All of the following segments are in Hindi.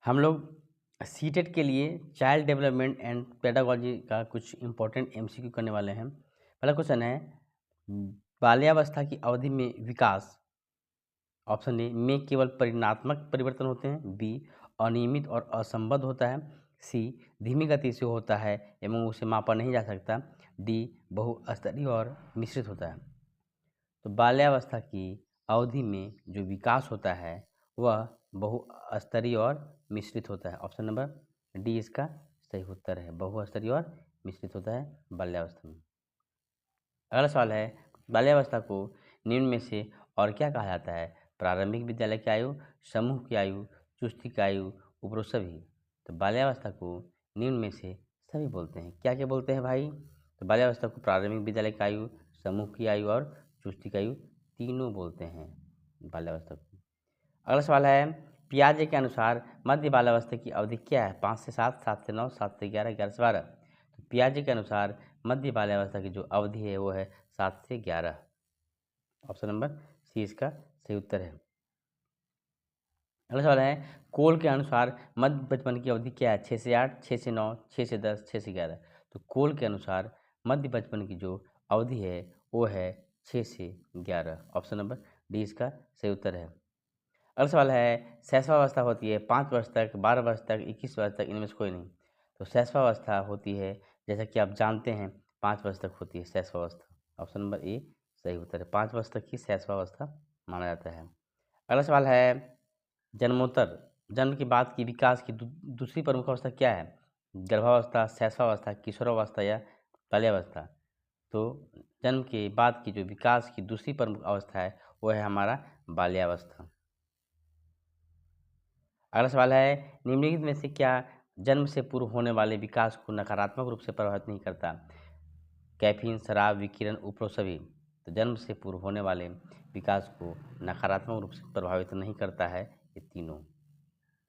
हम लोग सीटेट के लिए चाइल्ड डेवलपमेंट एंड पेडागोजी का कुछ इम्पोर्टेंट एमसीक्यू करने वाले हैं। पहला क्वेश्चन है, बाल्यावस्था की अवधि में विकास ऑप्शन ए में केवल परिणात्मक परिवर्तन होते हैं, बी अनियमित और असंबद्ध होता है, सी धीमी गति से होता है एवं उसे मापा नहीं जा सकता, डी बहुस्तरीय और मिश्रित होता है। तो बाल्यावस्था की अवधि में जो विकास होता है वह बहुस्तरीय और मिश्रित होता है। ऑप्शन नंबर डी इसका सही उत्तर है, बहुस्तरीय और मिश्रित होता है बाल्यावस्था में। अगला सवाल है, बाल्यावस्था को निम्न में से और क्या कहा जाता है? प्रारंभिक विद्यालय की आयु, समूह की आयु, चुस्ती की आयु, उपरोक्त सभी। तो बाल्यावस्था को निम्न में से सभी बोलते हैं। क्या क्या बोलते हैं भाई? तो बाल्यावस्था को प्रारंभिक विद्यालय की आयु, समूह की आयु और चुस्ती की आयु तीनों बोलते हैं बाल्यावस्था को। अगला सवाल है, पियाजे के अनुसार मध्य बाल्यावस्था की अवधि क्या है? 5 से 7, 7 से 9, 7 से 11, 11 से 12। तो पियाजे के अनुसार मध्य बाल्यावस्था की जो अवधि है वो है 7 से 11। ऑप्शन नंबर सी इसका सही उत्तर है। अगला सवाल है, कोल के अनुसार मध्य बचपन की अवधि क्या है? 6 से 8, 6 से 9, 6 से 10, 6 से 11। तो कोल के अनुसार मध्य बचपन की जो अवधि है वो है 6 से 11। ऑप्शन नंबर डी इसका सही उत्तर है। अगला सवाल है, शैशवावस्था होती है 5 वर्ष तक, 12 वर्ष तक, 21 वर्ष तक, इनमें से कोई नहीं। तो शैशवावस्था होती है, जैसा कि आप जानते हैं, 5 वर्ष तक होती है शैशवावस्था। ऑप्शन नंबर ए सही उत्तर है, 5 वर्ष तक की शैशवावस्था माना जाता है। अगला सवाल है, जन्मोत्तर जन्म के बाद की विकास की दूसरी प्रमुख अवस्था क्या है? गर्भावस्था, शैशवावस्था, किशोरावस्था या बाल्यावस्था। तो जन्म के बाद की जो विकास की दूसरी प्रमुख अवस्था है वो है हमारा बाल्यावस्था। अगला सवाल है, निम्नलिखित में से क्या जन्म से पूर्व होने वाले विकास को नकारात्मक रूप से प्रभावित नहीं करता? कैफीन, शराब, विकिरण, उपरोक्त सभी। तो जन्म से पूर्व होने वाले विकास को नकारात्मक रूप से प्रभावित नहीं करता है ये तीनों,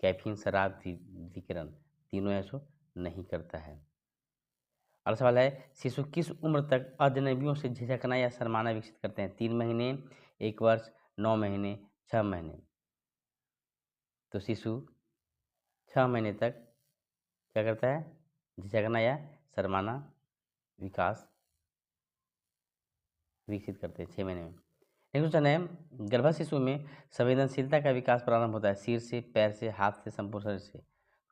कैफीन, शराब, विकिरण, तीनों ऐसो नहीं करता है। अगला सवाल है, शिशु किस उम्र तक अजनबियों से झिझकना या शर्माना विकसित करते हैं? 3 महीने, 1 वर्ष, 9 महीने, 6 महीने। तो शिशु 6 महीने तक क्या करता है? झिझकना या शर्माना विकास विकसित करते हैं 6 महीने में। नेक्स्ट क्वेश्चन है, गर्भस्थ शिशु में संवेदनशीलता का विकास प्रारंभ होता है सिर से, पैर से, हाथ से, संपूर्ण शरीर से।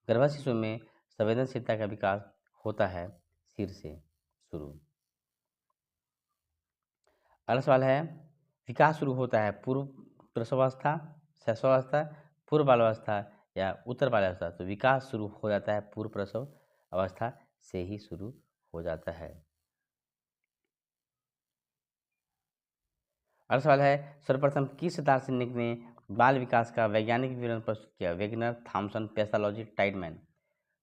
गर्भस्थ शिशु में संवेदनशीलता का विकास होता है सिर से शुरू। अगला सवाल है, विकास शुरू होता है पूर्व प्रसवावस्था, शैशवावस्था, पूर्व बाल्यावस्था या उत्तर बाल्यावस्था। तो विकास शुरू हो जाता है पूर्व प्रसव अवस्था से ही शुरू हो जाता है। अगला सवाल है, सर्वप्रथम किस दार्शनिक ने बाल विकास का वैज्ञानिक विवरण प्रस्तुत किया? Wegner, Thomson, pathology, Tiedemann.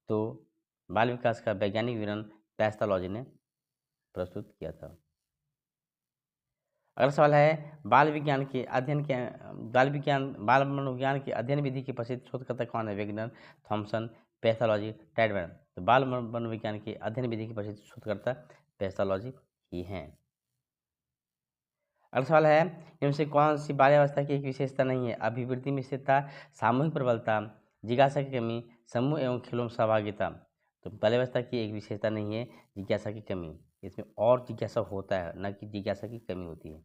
तो बाल विकास का वैज्ञानिक विवरण पैथोलॉजी ने प्रस्तुत किया था। अगला सवाल है, बाल मनोविज्ञान के अध्ययन विधि के प्रसिद्ध शोधकर्ता कौन है? Wegner, Thomson, pathology, Tiedemann. तो बाल मनोविज्ञान के अध्ययन विधि के प्रसिद्ध शोधकर्ता पैथोलॉजी ही हैं। अगला सवाल है, इनमें से कौन सी बाल्यावस्था की एक विशेषता नहीं है? अभिवृद्धि मिश्रितता, सामूहिक प्रबलता, जिज्ञासा की कमी, समूह एवं खेलों में सहभागिता। तो बाल्यावस्था की एक विशेषता नहीं है जिज्ञासा की कमी, इसमें और जिज्ञासा होता है, न कि जिज्ञासा की कमी होती है।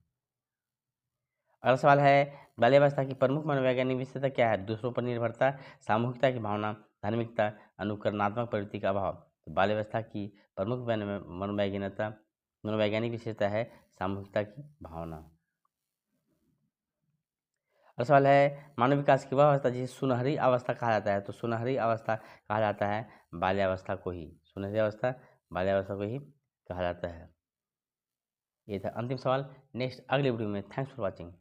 अगला सवाल है, बाल्यावस्था की प्रमुख मनोवैज्ञानिक विशेषता क्या है? दूसरों पर निर्भरता, सामूहिकता की भावना, धार्मिकता, अनुकरणात्मक प्रवृत्ति का अभाव। तो बाल्यावस्था की प्रमुख मनोवैज्ञानिक विशेषता है सामूहिकता की भावना। अगला सवाल है, मानव विकास की वह अवस्था जिसे सुनहरी अवस्था कहा जाता है। तो सुनहरी अवस्था कहा जाता है बाल्यावस्था को ही, सुनहरी अवस्था बाल्यावस्था को ही कहा जाता है। ये था अंतिम सवाल। नेक्स्ट अगले वीडियो में। Thanks for watching.